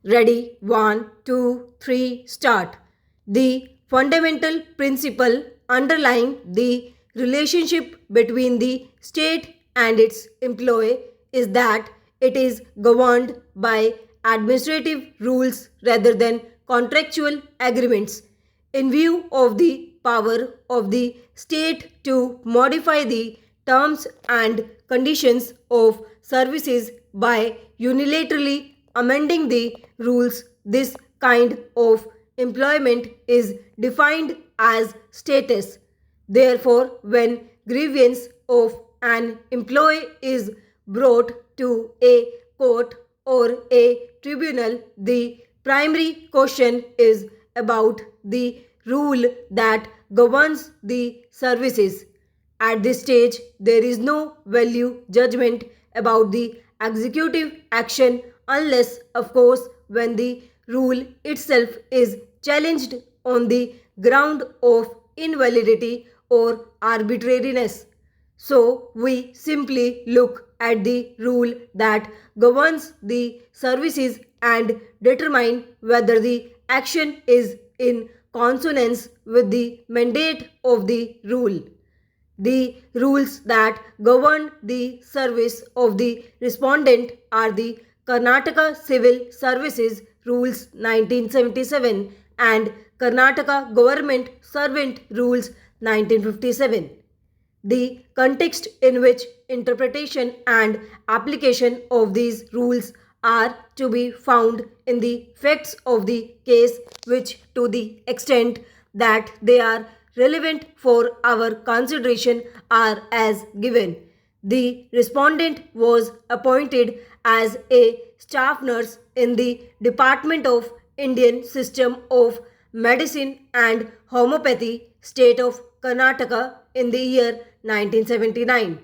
Ready? 1, 2, 3, start. The fundamental principle underlying the relationship between the state and its employee is that it is governed by administrative rules rather than contractual agreements. In view of the power of the state to modify the terms and conditions of services by unilaterally amending the rules, this kind of employment is defined as status. Therefore, when grievance of an employee is brought to a court or a tribunal, the primary question is about the rule that governs the services. At this stage, there is no value judgment about the executive action unless, of course, when the rule itself is challenged on the ground of invalidity or arbitrariness. So, we simply look at the rule that governs the services and determine whether the action is in consonance with the mandate of the rule. The rules that govern the service of the respondent are the Karnataka Civil Services Rules 1977 and Karnataka Government Servant Rules 1957. The context in which interpretation and application of these rules are to be found in the facts of the case, which, to the extent that they are relevant for our consideration, are as given. The respondent was appointed as a staff nurse in the Department of Indian System of Medicine and Homeopathy, State of Karnataka, in the year 1979.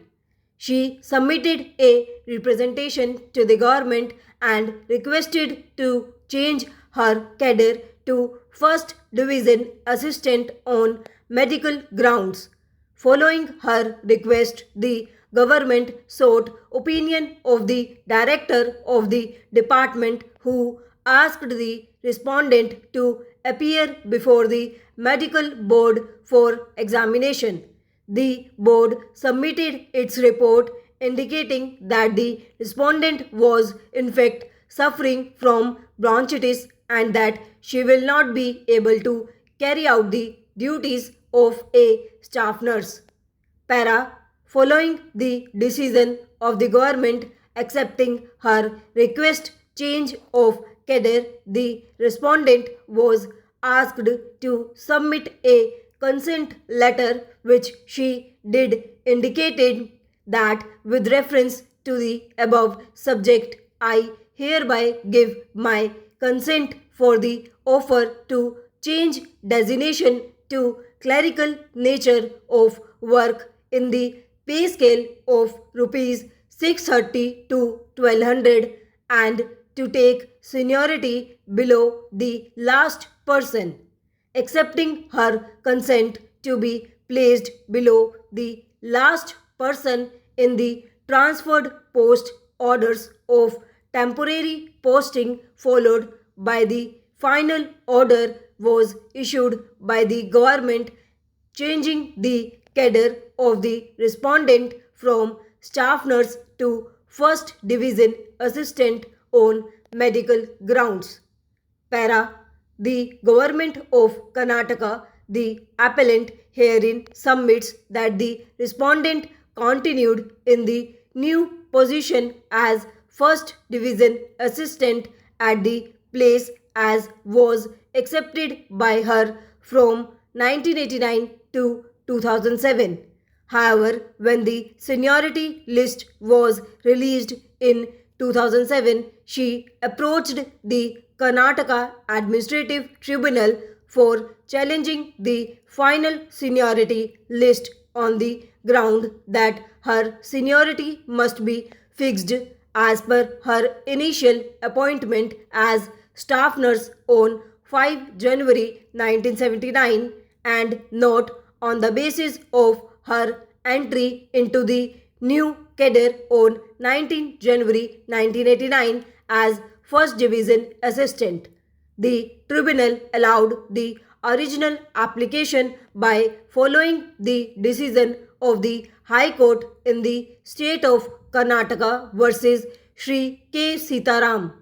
She submitted a representation to the government and requested to change her cadre to 1st Division Assistant on medical grounds. Following her request, the government sought opinion of the director of the department, who asked the respondent to appear before the medical board for examination. The board submitted its report indicating that the respondent was in fact suffering from bronchitis and that she will not be able to carry out the duties of a staff nurse. Para, following the decision of the government accepting her request change of cadre, the respondent was asked to submit a consent letter, which she did, indicated that with reference to the above subject, I hereby give my consent for the offer to change designation to clerical nature of work in the pay scale of rupees 630 to 1200 and to take seniority below the last person, accepting her consent to be placed below the last person in the transferred post orders of temporary posting, followed by the final order was issued by the government changing the cadre of the respondent from staff nurse to 1st Division Assistant on medical grounds. Para, the government of Karnataka, the appellant herein submits that the respondent continued in the new position as 1st Division Assistant at the place as was accepted by her from 1989 to 2007. However, when the seniority list was released in 2007, she approached the Karnataka Administrative Tribunal for challenging the final seniority list on the ground that her seniority must be fixed as per her initial appointment as staff nurse on 5 January 1979 and not on the basis of her entry into the new cadre on 19 January 1989 as first division assistant. The tribunal allowed the original application by following the decision of the High Court in the state of Karnataka versus Sri K. Sitaram.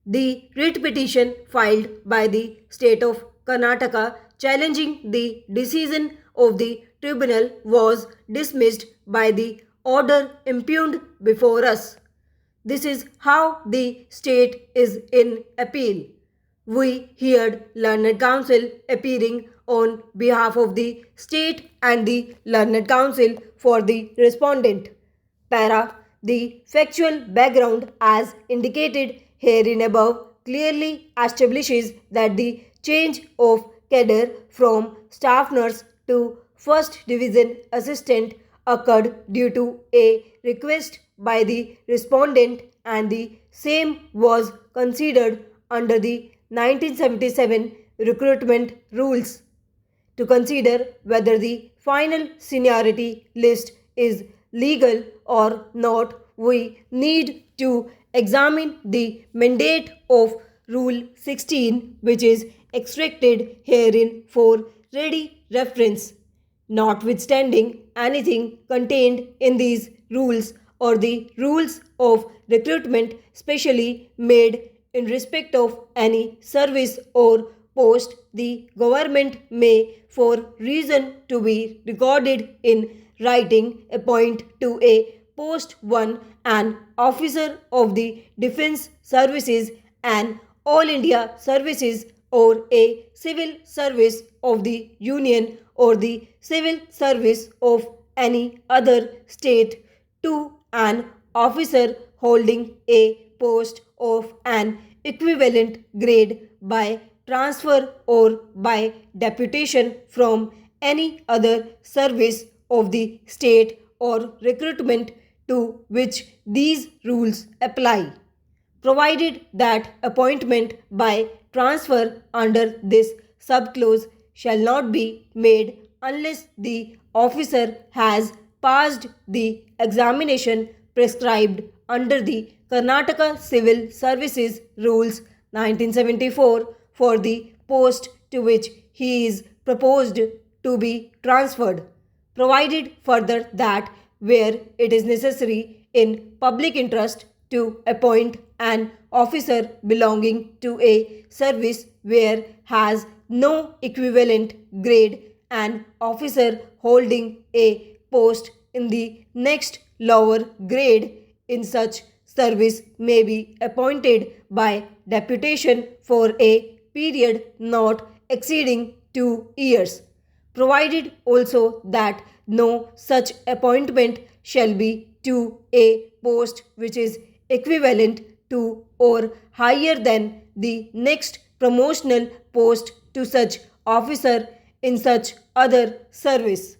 The writ petition filed by the state of Karnataka challenging the decision of the tribunal was dismissed by the order impugned before us. This is how the state is in appeal. We heard learned counsel appearing on behalf of the state and the learned counsel for the respondent. Para. The factual background as indicated herein above clearly establishes that the change of cadre from staff nurse to first division assistant occurred due to a request by the respondent, and the same was considered under the 1977 recruitment rules. To consider whether the final seniority list is legal or not, we need to examine the mandate of Rule 16, which is extracted herein for ready reference. Notwithstanding anything contained in these rules or the rules of recruitment specially made in respect of any service or post, the government may, for reason to be recorded in writing, appoint to a post 1 an officer of the defense services, an all India services, or a civil service of the union or the civil service of any other state, to an officer holding a post of an equivalent grade by transfer or by deputation from any other service of the state or recruitment to which these rules apply, provided that appointment by transfer under this subclause shall not be made unless the officer has passed the examination prescribed under the Karnataka Civil Services Rules 1974 for the post to which he is proposed to be transferred, provided further that where it is necessary in public interest to appoint an officer belonging to a service where has no equivalent grade, an officer holding a post in the next lower grade in such service may be appointed by deputation for a period not exceeding 2 years, provided also that no such appointment shall be to a post which is equivalent to or higher than the next promotional post to such officer in such other service.